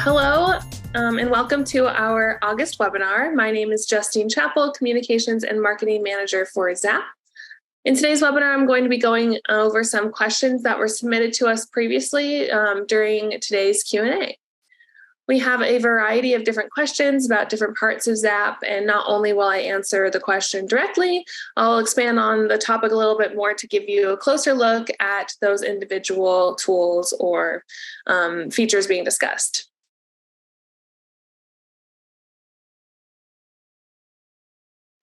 Hello, and welcome to our August webinar. My name is Justine Chappell, Communications and Marketing Manager for ZAPP. In today's webinar, I'm going to be going over some questions that were submitted to us previously during today's Q&A. We have a variety of different questions about different parts of ZAPP, and not only will I answer the question directly, I'll expand on the topic a little bit more to give you a closer look at those individual tools or features being discussed.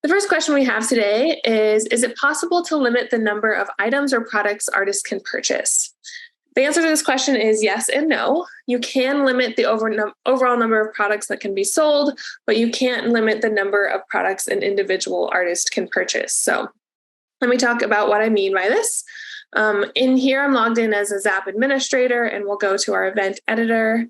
The first question we have today is it possible to limit the number of items or products artists can purchase? The answer to this question is yes and no. You can limit the overall number of products that can be sold, but you can't limit the number of products an individual artist can purchase. So let me talk about what I mean by this. In here, I'm logged in as a ZAPP administrator, and we'll go to our event editor.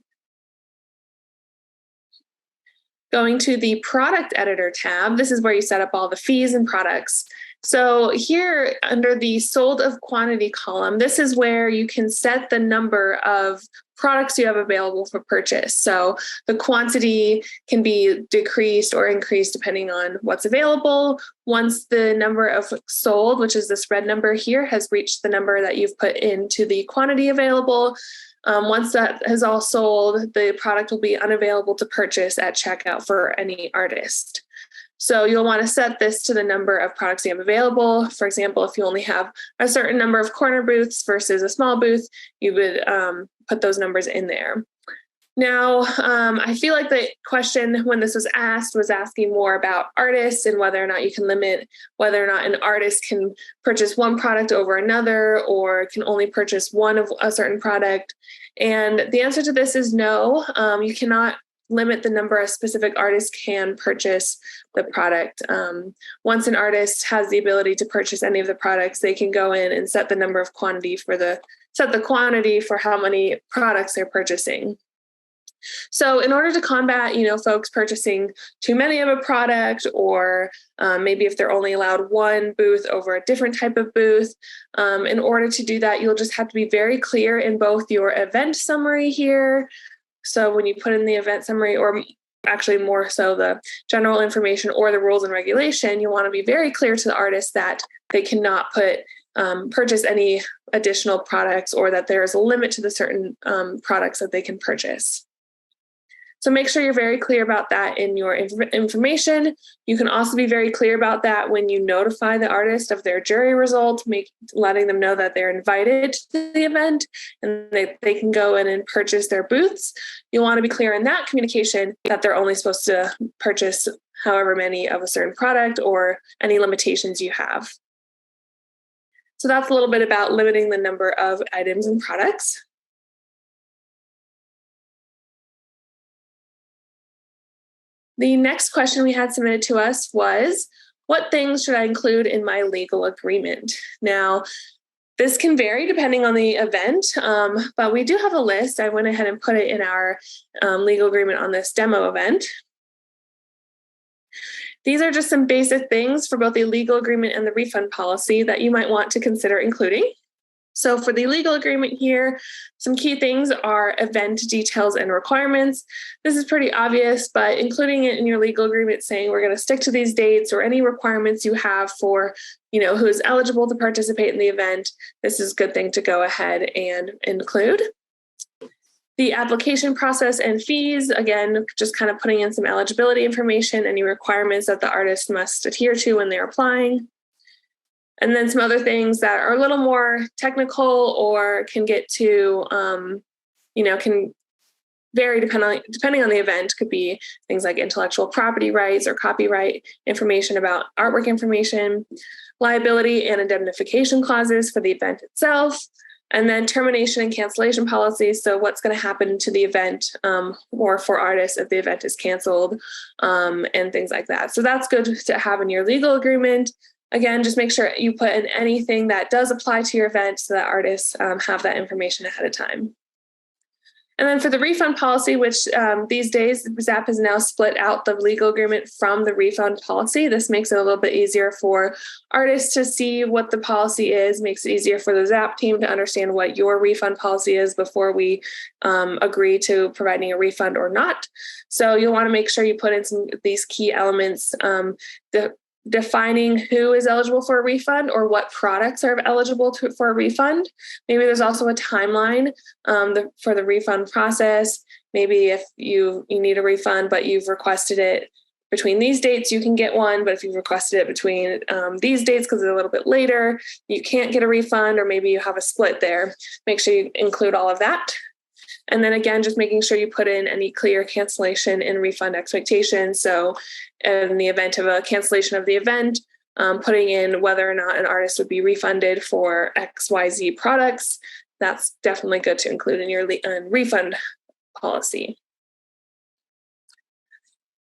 Going to the product editor tab, this is where you set up all the fees and products. So here under the sold of quantity column, this is where you can set the number of products you have available for purchase. So the quantity can be decreased or increased depending on what's available. Once the number of sold, which is this red number here, has reached the number that you've put into the quantity available, once that is all sold, the product will be unavailable to purchase at checkout for any artist. So you'll want to set this to the number of products you have available. For example, if you only have a certain number of corner booths versus a small booth, you would put those numbers in there. Now, I feel like the question when this was asked was asking more about artists and whether or not you can limit whether or not an artist can purchase one product over another or can only purchase one of a certain product. And the answer to this is no. You cannot limit the number of specific artists can purchase the product. Once an artist has the ability to purchase any of the products, they can go in and set the number of quantity set the quantity for how many products they're purchasing. So in order to combat, folks purchasing too many of a product, or maybe if they're only allowed one booth over a different type of booth, in order to do that, you'll just have to be very clear in both your event summary here. So when you put in the event summary, or actually more so the general information or the rules and regulation, you want to be very clear to the artist that they cannot purchase any additional products, or that there is a limit to the certain products that they can purchase. So make sure you're very clear about that in your information. You can also be very clear about that when you notify the artist of their jury result, letting them know that they're invited to the event and they can go in and purchase their booths. You want to be clear in that communication that they're only supposed to purchase however many of a certain product or any limitations you have. So that's a little bit about limiting the number of items and products. The next question we had submitted to us was, what things should I include in my legal agreement? Now, this can vary depending on the event, but we do have a list. I went ahead and put it in our legal agreement on this demo event. These are just some basic things for both the legal agreement and the refund policy that you might want to consider including. So for the legal agreement here, some key things are event details and requirements. This is pretty obvious, but including it in your legal agreement saying we're going to stick to these dates or any requirements you have for, who's eligible to participate in the event, this is a good thing to go ahead and include. The application process and fees, again, just kind of putting in some eligibility information, any requirements that the artist must adhere to when they're applying. And then some other things that are a little more technical or can get to, can vary depending on the event. Could be things like intellectual property rights or copyright information about artwork information, liability and indemnification clauses for the event itself, and then termination and cancellation policies. So what's going to happen to the event or for artists if the event is canceled and things like that. So that's good to have in your legal agreement. Again, just make sure you put in anything that does apply to your event so that artists have that information ahead of time. And then for the refund policy, which these days ZAPP has now split out the legal agreement from the refund policy. This makes it a little bit easier for artists to see what the policy is, makes it easier for the ZAPP team to understand what your refund policy is before we agree to providing a refund or not. So you'll want to make sure you put in some of these key elements, defining who is eligible for a refund or what products are eligible for a refund. Maybe there's also a timeline for the refund process. Maybe if you need a refund, but you've requested it between these dates, you can get one. But if you've requested it between these dates because it's a little bit later, you can't get a refund, or maybe you have a split there. Make sure you include all of that. And then again, just making sure you put in any clear cancellation and refund expectations. So in the event of a cancellation of the event, putting in whether or not an artist would be refunded for XYZ products, that's definitely good to include in your refund policy.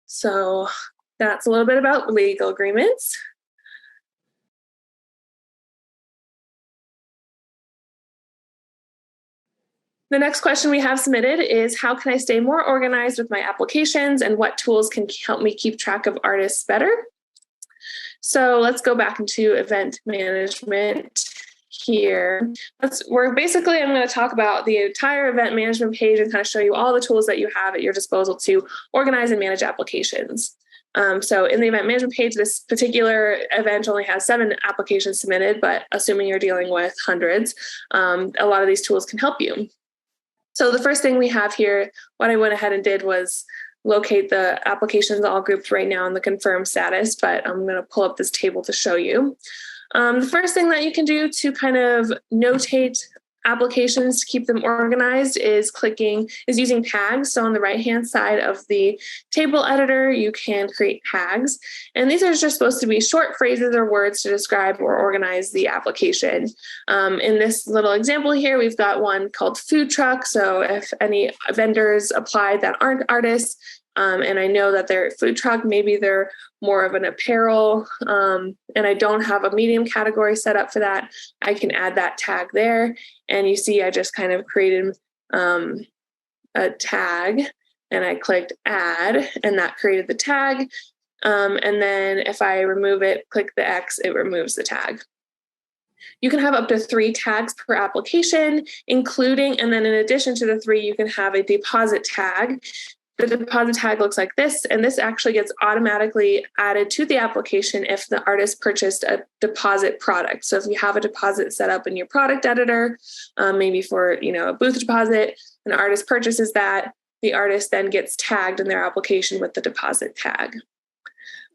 So that's a little bit about legal agreements. The next question we have submitted is, how can I stay more organized with my applications, and what tools can help me keep track of artists better? So let's go back into event management here. I'm going to talk about the entire event management page and kind of show you all the tools that you have at your disposal to organize and manage applications. So in the event management page, this particular event only has 7 applications submitted, but assuming you're dealing with hundreds, a lot of these tools can help you. So the first thing we have here, what I went ahead and did was locate the applications all grouped right now in the confirmed status, but I'm going to pull up this table to show you. The first thing that you can do to kind of notate applications to keep them organized is using tags. So on the right-hand side of the table editor, you can create tags. And these are just supposed to be short phrases or words to describe or organize the application. In this little example here, we've got one called food truck. So if any vendors apply that aren't artists, and I know that they're a food truck, maybe they're more of an apparel, and I don't have a medium category set up for that, I can add that tag there. And you see, I just kind of created a tag, and I clicked add, and that created the tag. And then if I remove it, click the X, it removes the tag. You can have up to 3 tags per application, including, and then in addition to the 3, you can have a deposit tag. The deposit tag looks like this, and this actually gets automatically added to the application if the artist purchased a deposit product. So if you have a deposit set up in your product editor, maybe for a booth deposit, an artist purchases that, the artist then gets tagged in their application with the deposit tag.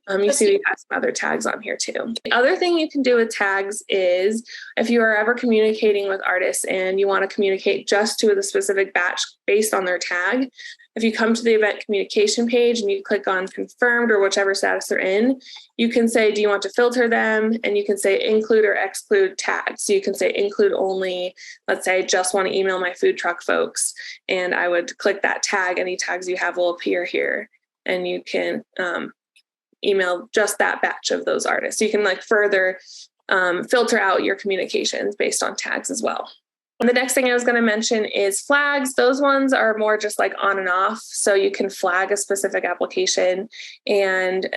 You see we have some other tags on here too. The other thing you can do with tags is if you are ever communicating with artists and you want to communicate just to the specific batch based on their tag, if you come to the event communication page and you click on confirmed or whichever status they're in, you can say, do you want to filter them? And you can say include or exclude tags. So you can say include only, let's say I just want to email my food truck folks, and I would click that tag. Any tags you have will appear here, and you can email just that batch of those artists. So you can further filter out your communications based on tags as well. And the next thing I was going to mention is flags. Those ones are more just on and off. So you can flag a specific application, and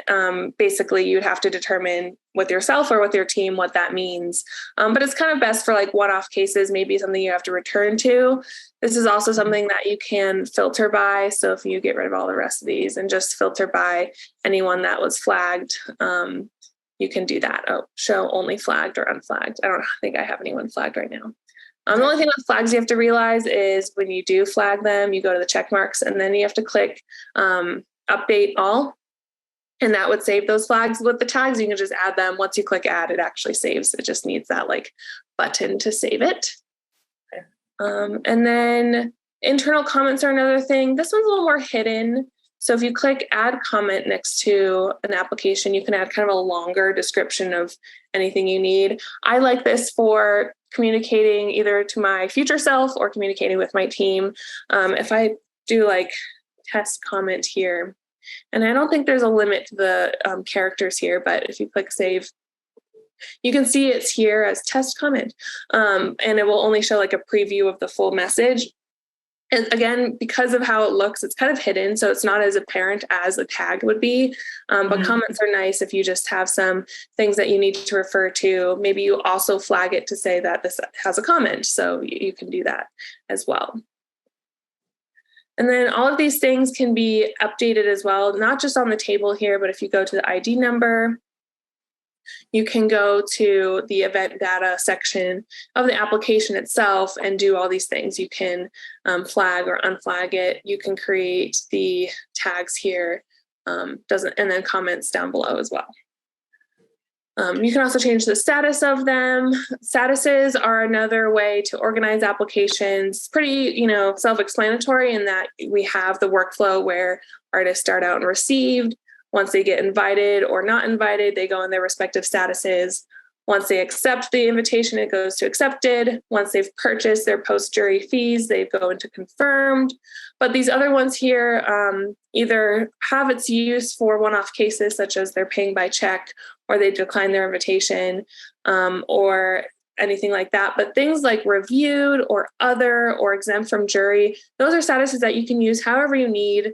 basically you'd have to determine with yourself or with your team what that means. But it's kind of best for one-off cases, maybe something you have to return to. This is also something that you can filter by. So if you get rid of all the rest of these and just filter by anyone that was flagged, you can do that. Oh, show only flagged or unflagged. I don't think I have anyone flagged right now. The only thing with flags you have to realize is when you do flag them, you go to the check marks, and then you have to click update all, and that would save those flags. With the tags, you can just add them. Once you click add, it actually saves. It just needs that button to save it. Okay. And then internal comments are another thing. This one's a little more hidden. So if you click add comment next to an application, you can add kind of a longer description of anything you need. I like this for communicating either to my future self or communicating with my team. If I do test comment here, and I don't think there's a limit to the characters here, but if you click save, you can see it's here as test comment, and it will only show a preview of the full message. And again, because of how it looks, it's kind of hidden, so it's not as apparent as a tag would be. But comments are nice if you just have some things that you need to refer to. Maybe you also flag it to say that this has a comment, so you can do that as well. And then all of these things can be updated as well, not just on the table here, but if you go to the ID number, you can go to the event data section of the application itself and do all these things. You can flag or unflag it. You can create the tags here, and then comments down below as well. You can also change the status of them. Statuses are another way to organize applications. Pretty, self-explanatory in that we have the workflow where artists start out and received. Once they get invited or not invited, they go in their respective statuses. Once they accept the invitation, it goes to accepted. Once they've purchased their post-jury fees, they go into confirmed. But these other ones here either have its use for one-off cases, such as they're paying by check, or they decline their invitation, or anything like that. But things like reviewed or other or exempt from jury, those are statuses that you can use however you need.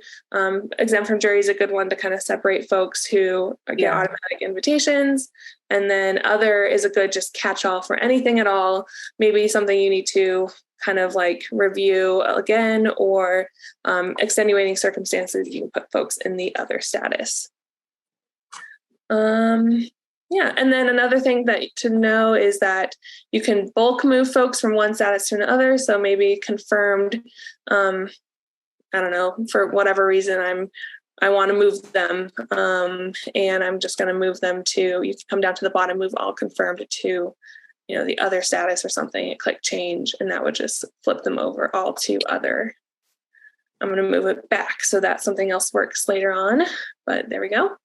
Exempt from jury is a good one to kind of separate folks who get automatic invitations. And then other is a good just catch-all for anything at all. Maybe something you need to kind of like review again, or extenuating circumstances, you can put folks in the other status. And then another thing that to know is that you can bulk move folks from one status to another. So maybe confirmed, I don't know, for whatever reason, I want to move them, and I'm just going to move them to, you can come down to the bottom, move all confirmed to, the other status or something, and click change, and that would just flip them over all to other. I'm going to move it back so that something else works later on, but there we go.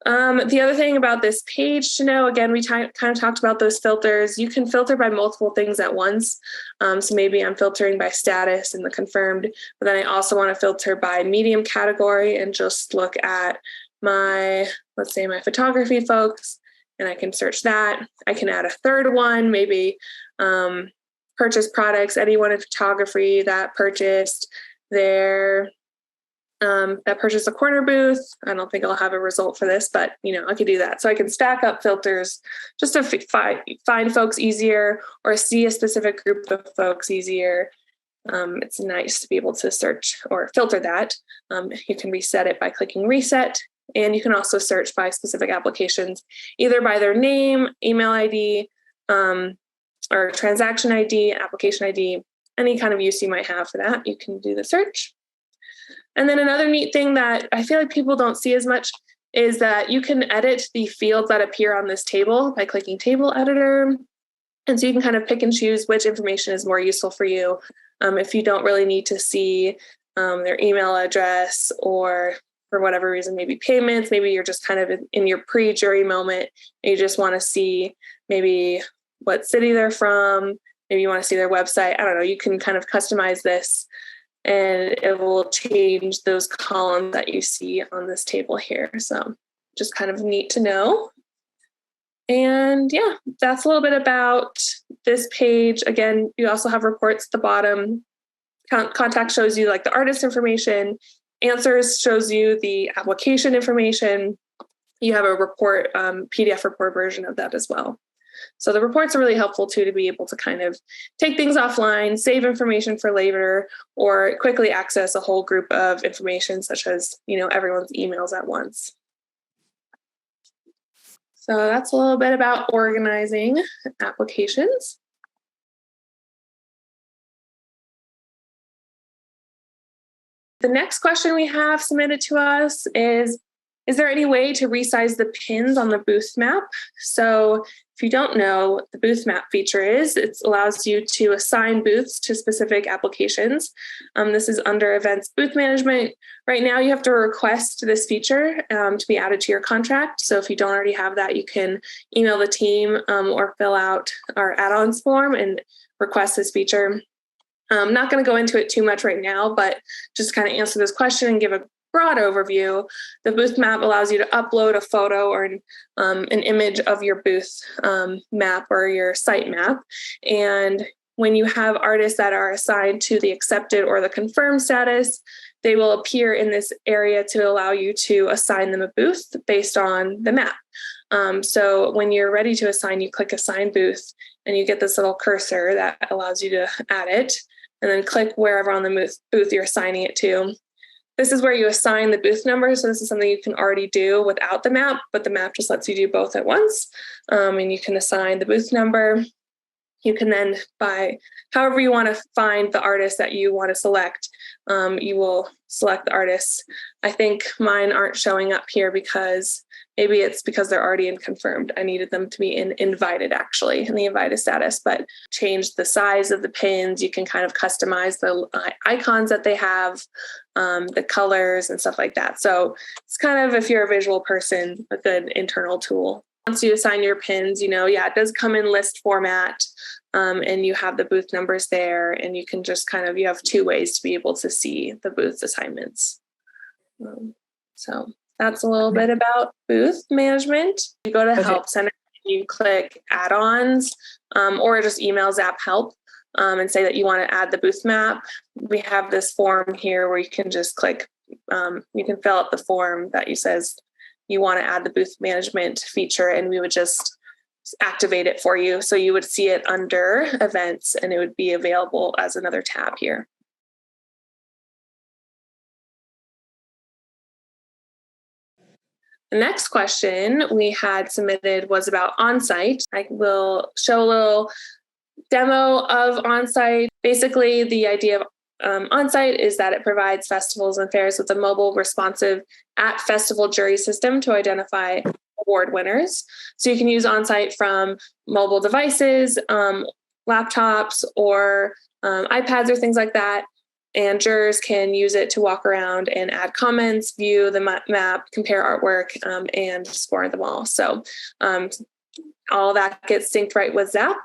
The other thing about this page to know, again, we kind of talked about those filters. You can filter by multiple things at once. So maybe I'm filtering by status and the confirmed, but then I also want to filter by medium category and just look at let's say my photography folks, and I can search that. I can add a third one, maybe purchase products, anyone in photography that purchased that purchased a corner booth. I don't think I'll have a result for this, but I could do that. So I can stack up filters just to find folks easier or see a specific group of folks easier. It's nice to be able to search or filter that. You can reset it by clicking reset, and you can also search by specific applications, either by their name, email ID, or transaction ID, application ID, any kind of use you might have for that. You can do the search. And then another neat thing that I feel like people don't see as much is that you can edit the fields that appear on this table by clicking Table Editor. And so you can kind of pick and choose which information is more useful for you. If you don't really need to see their email address, or for whatever reason, maybe payments, maybe you're just kind of in your pre-jury moment and you just want to see maybe what city they're from, maybe you want to see their website. I don't know, you can kind of customize this, and it will change those columns that you see on this table here. So just kind of neat to know. And yeah, that's a little bit about this page. Again, you also have reports at the bottom. Contact shows you like the artist information. Answers shows you the application information. You have a report, PDF report version of that as well. So the reports are really helpful too, to be able to kind of take things offline, save information for later, or quickly access a whole group of information, such as, everyone's emails at once. So that's a little bit about organizing applications. The next question we have submitted to us is there any way to resize the pins on the booth map? So if you don't know, the booth map feature it allows you to assign booths to specific applications. This is under Events Booth Management. Right now, you have to request this feature to be added to your contract. So if you don't already have that, you can email the team or fill out our add-ons form and request this feature. I'm not going to go into it too much right now, but just kind of answer this question and give a broad overview. The booth map allows you to upload a photo or an image of your booth map or your site map, and when you have artists that are assigned to the accepted or the confirmed status, they will appear in this area to allow you to assign them a booth based on the map. So when you're ready to assign, you click Assign Booth, and you get this little cursor that allows you to add it, and then click wherever on the booth you're assigning it to. This is where you assign the booth number. So this is something you can already do without the map, but the map just lets you do both at once. And you can assign the booth number. You can then, by however you want to find the artist that you want to select, you will select the artists. I think mine aren't showing up here because maybe it's because they're already in confirmed. I needed them to be in invited, actually, in the invited status, but change the size of the pins. You can kind of customize the icons that they have, the colors and stuff like that. So it's kind of, if you're a visual person, a good internal tool. Once you assign your pins, it does come in list format, and you have the booth numbers there, and you can just you have two ways to be able to see the booth assignments. So that's a little bit about booth management. You go to Help Center, you click Add-ons, or just email ZAPP Help and say that you want to add the booth map. We have this form here where you can just click, you can fill out the form that says you want to add the booth management feature, and we would just activate it for you. So you would see it under events, and it would be available as another tab here. The next question we had submitted was about Onsite. I will show a little demo of Onsite. Basically, the idea of Onsite is that it provides festivals and fairs with a mobile, responsive at-festival jury system to identify award winners. So you can use Onsite from mobile devices, laptops, or iPads or things like that. And jurors can use it to walk around and add comments, view the map, compare artwork, and score them all. So all that gets synced right with ZAPP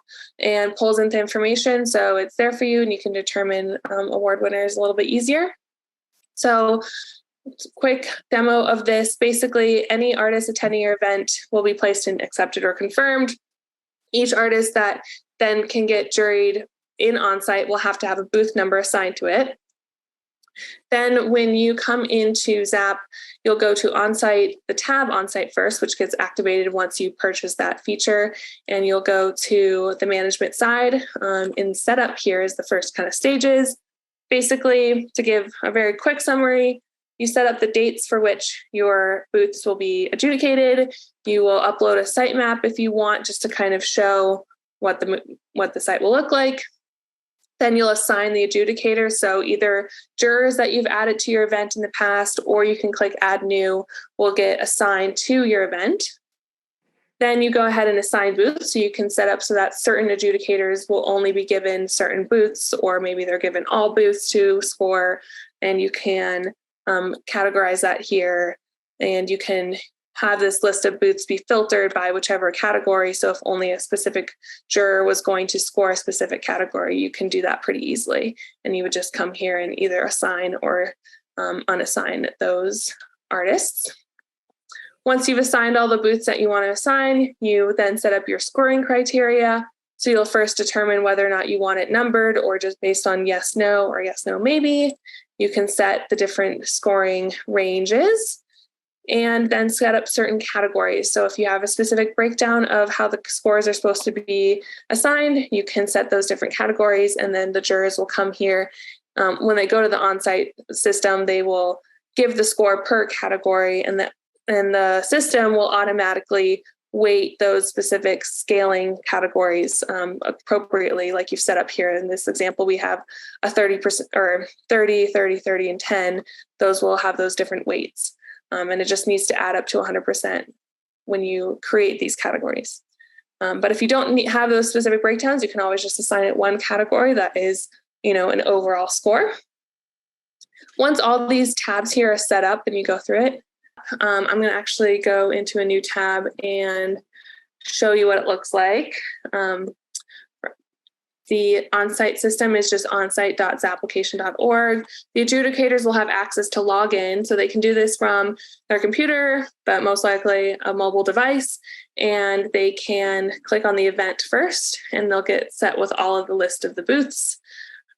and pulls into information. So it's there for you, and you can determine award winners a little bit easier. So quick demo of this. Basically, any artist attending your event will be placed in accepted or confirmed. Each artist that then can get juried in Onsite will have to have a booth number assigned to it. Then when you come into ZAPP, you'll go to Onsite, the tab Onsite first, which gets activated once you purchase that feature. And you'll go to the management side. In setup, here is the first kind of stages. Basically, to give a very quick summary, you set up the dates for which your booths will be adjudicated. You will upload a sitemap if you want, just to kind of show what the site will look like. Then you'll assign the adjudicator. So either jurors that you've added to your event in the past, or you can click Add New, will get assigned to your event. Then you go ahead and assign booths. So you can set up so that certain adjudicators will only be given certain booths, or maybe they're given all booths to score. And you can categorize that here. And you can have this list of booths be filtered by whichever category. So if only a specific juror was going to score a specific category, you can do that pretty easily. And you would just come here and either assign or unassign those artists. Once you've assigned all the booths that you want to assign, you then set up your scoring criteria. So you'll first determine whether or not you want it numbered, or just based on yes, no, or yes, no, maybe. You can set the different scoring ranges, and then set up certain categories. So if you have a specific breakdown of how the scores are supposed to be assigned, you can set those different categories, and then the jurors will come here. When they go to the Onsite system, they will give the score per category, and the system will automatically weight those specific scaling categories appropriately, like you've set up here. In this example, we have a 30% or 30, 30, 30, and 10. Those will have those different weights. And it just needs to add up to 100% when you create these categories. But if you don't have those specific breakdowns, you can always just assign it one category that is, an overall score. Once all these tabs here are set up and you go through it, I'm going to actually go into a new tab and show you what it looks like. The Onsite system is just onsite.zapplication.org. The adjudicators will have access to log in, so they can do this from their computer, but most likely a mobile device. and they can click on the event first, and they'll get set with all of the list of the booths.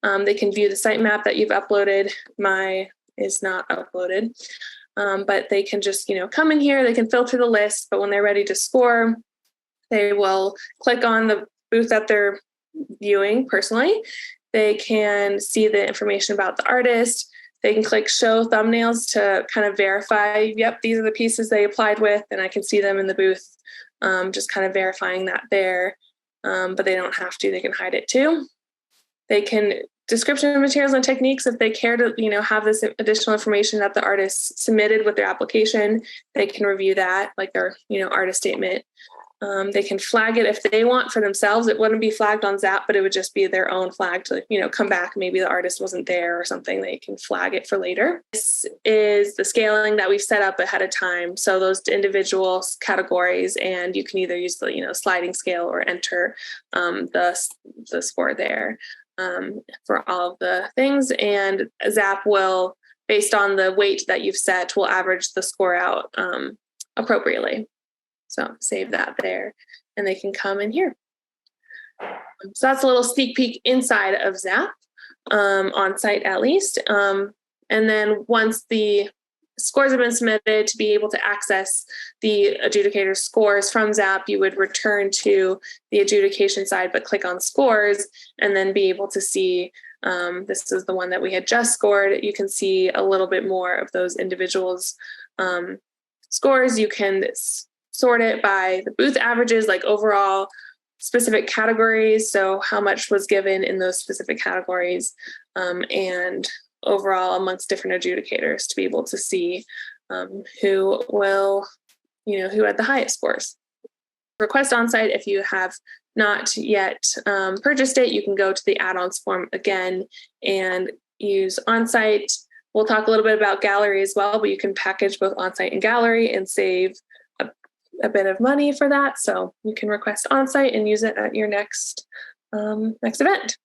They can view the sitemap that you've uploaded. My is not uploaded, but they can just, come in here, they can filter the list, but when they're ready to score, they will click on the booth that they're viewing personally. They can see the information about the artist. They can click show thumbnails to kind of verify, yep, these are the pieces they applied with, and I can see them in the booth, just kind of verifying that there, but they don't have to, they can hide it too. They can description of materials and techniques if they care to, have this additional information that the artist submitted with their application. They can review that, like their, artist statement. They can flag it if they want for themselves. It wouldn't be flagged on ZAPP, but it would just be their own flag to, come back. Maybe the artist wasn't there or something. They can flag it for later. This is the scaling that we've set up ahead of time. So those individual categories, and you can either use the, sliding scale or enter the score there for all of the things. And ZAPP will, based on the weight that you've set, will average the score out appropriately. So save that there, and they can come in here. So that's a little sneak peek inside of ZAPP, Onsite at least. And then once the scores have been submitted, to be able to access the adjudicator's scores from ZAPP, you would return to the adjudication side, but click on scores, and then be able to see, this is the one that we had just scored. You can see a little bit more of those individuals' scores. You can sort it by the booth averages, like overall specific categories. So how much was given in those specific categories, and overall amongst different adjudicators, to be able to see who will, who had the highest scores. Request Onsite, if you have not yet purchased it, you can go to the add-ons form again and use Onsite. We'll talk a little bit about Gallery as well, but you can package both Onsite and Gallery and save a bit of money for that. So you can request Onsite and use it at your next event.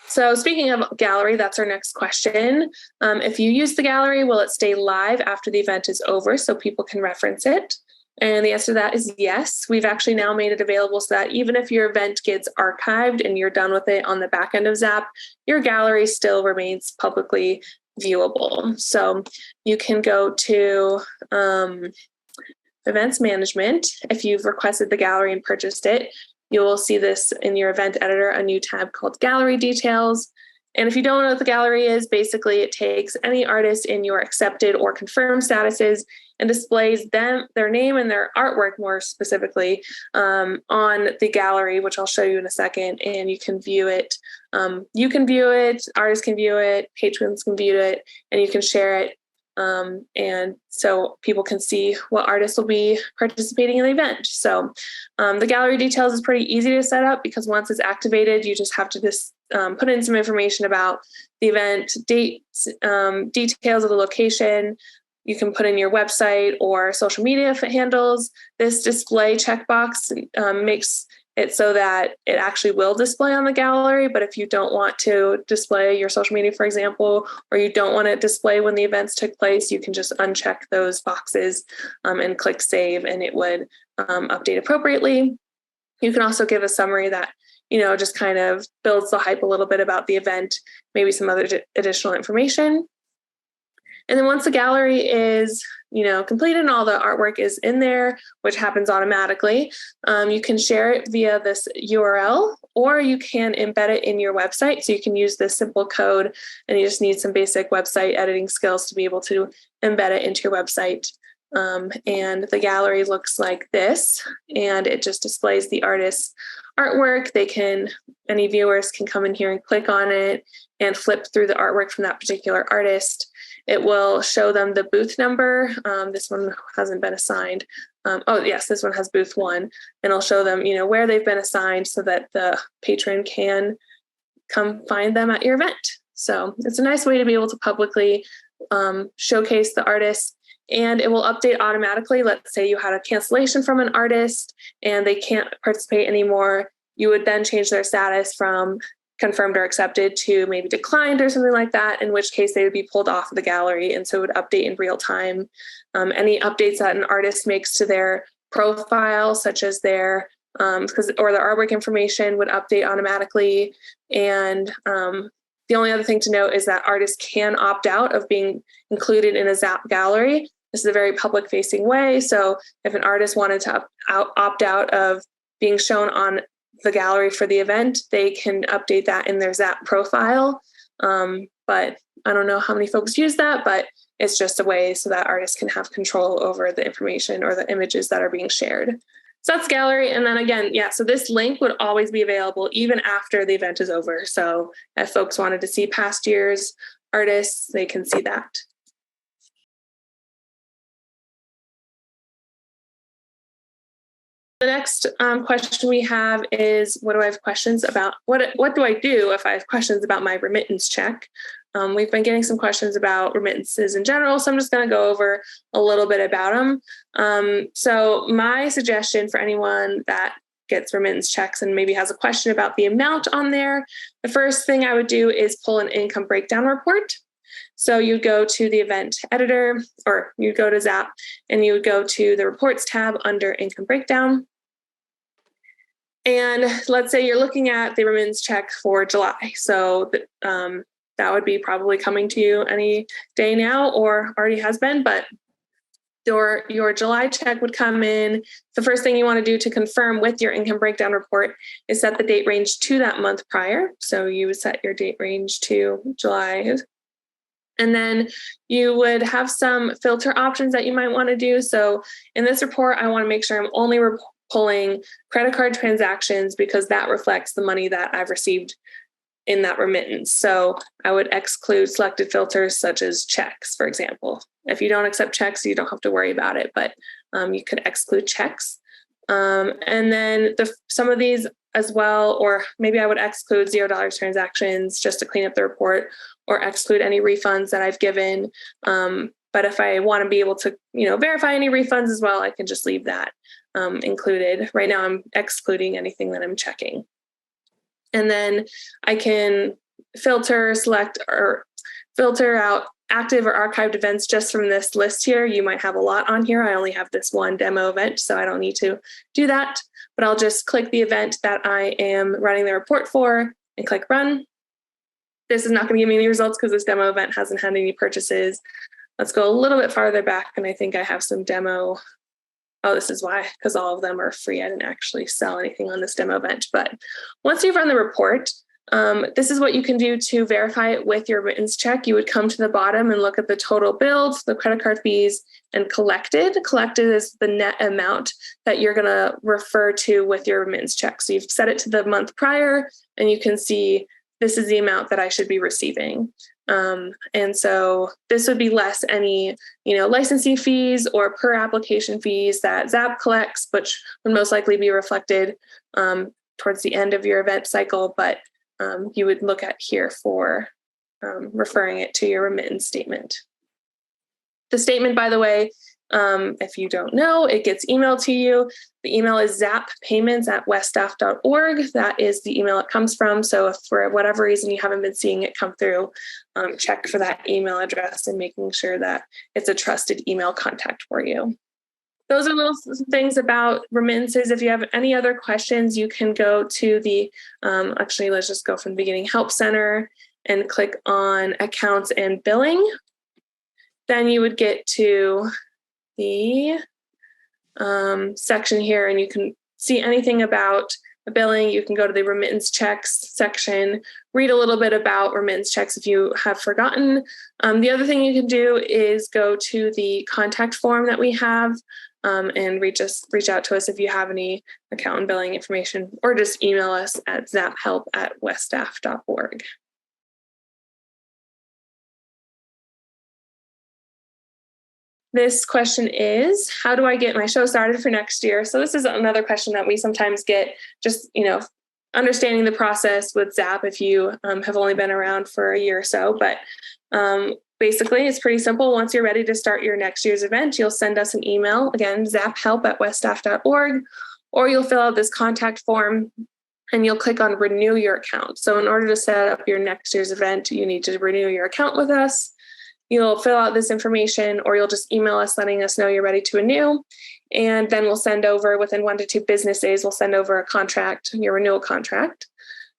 So speaking of Gallery, that's our next question. If you use the Gallery, will it stay live after the event is over so people can reference it? And the answer to that is yes. We've actually now made it available so that even if your event gets archived and you're done with it on the back end of ZAPP, your gallery still remains publicly viewable. So you can go to events management. If you've requested the gallery and purchased it, you will see this in your event editor, a new tab called Gallery Details. And if you don't know what the gallery is, basically it takes any artist in your accepted or confirmed statuses and displays their name and their artwork more specifically on the gallery, which I'll show you in a second, and you can view it. You can view it, artists can view it, patrons can view it, and you can share it. And so people can see what artists will be participating in the event. So the gallery details is pretty easy to set up because once it's activated, you just have to put in some information about the event, dates, details of the location. You can put in your website or social media handles. This display checkbox makes it so that it actually will display on the gallery. But if you don't want to display your social media, for example, or you don't want it display when the events took place, you can just uncheck those boxes and click save, and it would update appropriately. You can also give a summary that, just kind of builds the hype a little bit about the event, maybe some other additional information. And then once the gallery is, completed and all the artwork is in there, which happens automatically, you can share it via this URL, or you can embed it in your website. So you can use this simple code, and you just need some basic website editing skills to be able to embed it into your website. And the gallery looks like this, and it just displays the artist's artwork. Any viewers can come in here and click on it and flip through the artwork from that particular artist. It will show them the booth number. This one hasn't been assigned. This one has booth 1, and it'll show them, where they've been assigned so that the patron can come find them at your event. So it's a nice way to be able to publicly showcase the artist, and it will update automatically. Let's say you had a cancellation from an artist and they can't participate anymore. You would then change their status from confirmed or accepted to maybe declined or something like that, in which case they would be pulled off of the gallery. And so it would update in real time. Any updates that an artist makes to their profile, such as their or the artwork information, would update automatically. And the only other thing to note is that artists can opt out of being included in a ZAPP gallery. This is a very public-facing way. So if an artist wanted to opt out of being shown on the gallery for the event, they can update that in their ZAPP profile. But I don't know how many folks use that, but it's just a way so that artists can have control over the information or the images that are being shared. So that's gallery. And then again, so this link would always be available even after the event is over. So if folks wanted to see past year's artists, they can see that. The next question we have is, what do I have questions about? What do I do if I have questions about my remittance check? We've been getting some questions about remittances in general, so I'm just going to go over a little bit about them. So my suggestion for anyone that gets remittance checks and maybe has a question about the amount on there, the first thing I would do is pull an income breakdown report. So you'd go to the event editor, or you'd go to ZAPP, and you would go to the reports tab under income breakdown. And let's say you're looking at the remittance check for July. So that would be probably coming to you any day now, or already has been, but your July check would come in. The first thing you want to do to confirm with your income breakdown report is set the date range to that month prior. So you would set your date range to July. And then you would have some filter options that you might want to do. So in this report, I want to make sure I'm only pulling credit card transactions because that reflects the money that I've received in that remittance. So I would exclude selected filters such as checks, for example. If you don't accept checks, you don't have to worry about it, but you could exclude checks. And then some of these as well, or maybe I would exclude $0 transactions just to clean up the report, or exclude any refunds that I've given. But if I want to be able to, verify any refunds as well, I can just leave that included. Right now, I'm excluding anything that I'm checking. And then I can filter out active or archived events just from this list here. You might have a lot on here. I only have this one demo event, so I don't need to do that. But I'll just click the event that I am running the report for and click run. This is not going to give me any results because this demo event hasn't had any purchases. Let's go a little bit farther back, and I think I have some demo. Oh, this is why, because all of them are free. I didn't actually sell anything on this demo event. But once you've run the report, this is what you can do to verify it with your remittance check. You would come to the bottom and look at the total billed, the credit card fees, and collected. Collected is the net amount that you're going to refer to with your remittance check. So you've set it to the month prior, and you can see this is the amount that I should be receiving. And so this would be less any, licensing fees or per application fees that ZAPP collects, which would most likely be reflected towards the end of your event cycle. But you would look at here for referring it to your remittance statement. The statement, by the way, if you don't know, it gets emailed to you. The email is zappayments@weststaff.org. That is the email it comes from. So if for whatever reason you haven't been seeing it come through, check for that email address and making sure that it's a trusted email contact for you. Those are little things about remittances. If you have any other questions, you can go to the, actually, let's just go from the beginning, Help Center, and click on Accounts and Billing. Then you would get to the section here, and you can see anything about the billing. You can go to the remittance checks section, read a little bit about remittance checks if you have forgotten. The other thing you can do is go to the contact form that we have and reach out to us if you have any account and billing information, or just email us at zaphelp@weststaff.org. This question is, how do I get my show started for next year? So this is another question that we sometimes get, just, understanding the process with ZAPP if you have only been around for a year or so. But basically, it's pretty simple. Once you're ready to start your next year's event, you'll send us an email, again, zaphelp@weststaff.org, or you'll fill out this contact form and you'll click on renew your account. So in order to set up your next year's event, you need to renew your account with us. You'll fill out this information, or you'll just email us letting us know you're ready to renew. And then we'll send over, within 1 to 2 business days, we'll send over a contract, your renewal contract.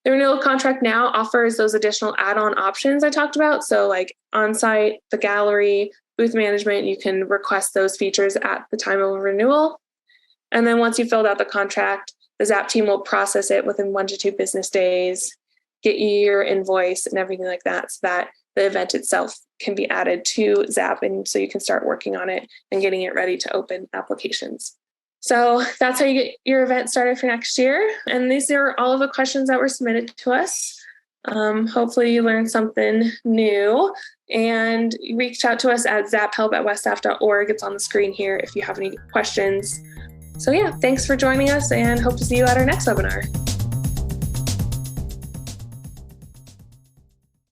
The renewal contract now offers those additional add-on options I talked about. So like Onsite, the gallery, booth management, you can request those features at the time of renewal. And then once you filled out the contract, the ZAPP team will process it within 1 to 2 business days, get you your invoice and everything like that, so that the event itself can be added to ZAPP, and so you can start working on it and getting it ready to open applications. So that's how you get your event started for next year. And these are all of the questions that were submitted to us. Hopefully you learned something new, and reach out to us at zapphelp@westaff.org. It's on the screen here if you have any questions. So yeah, thanks for joining us, and hope to see you at our next webinar.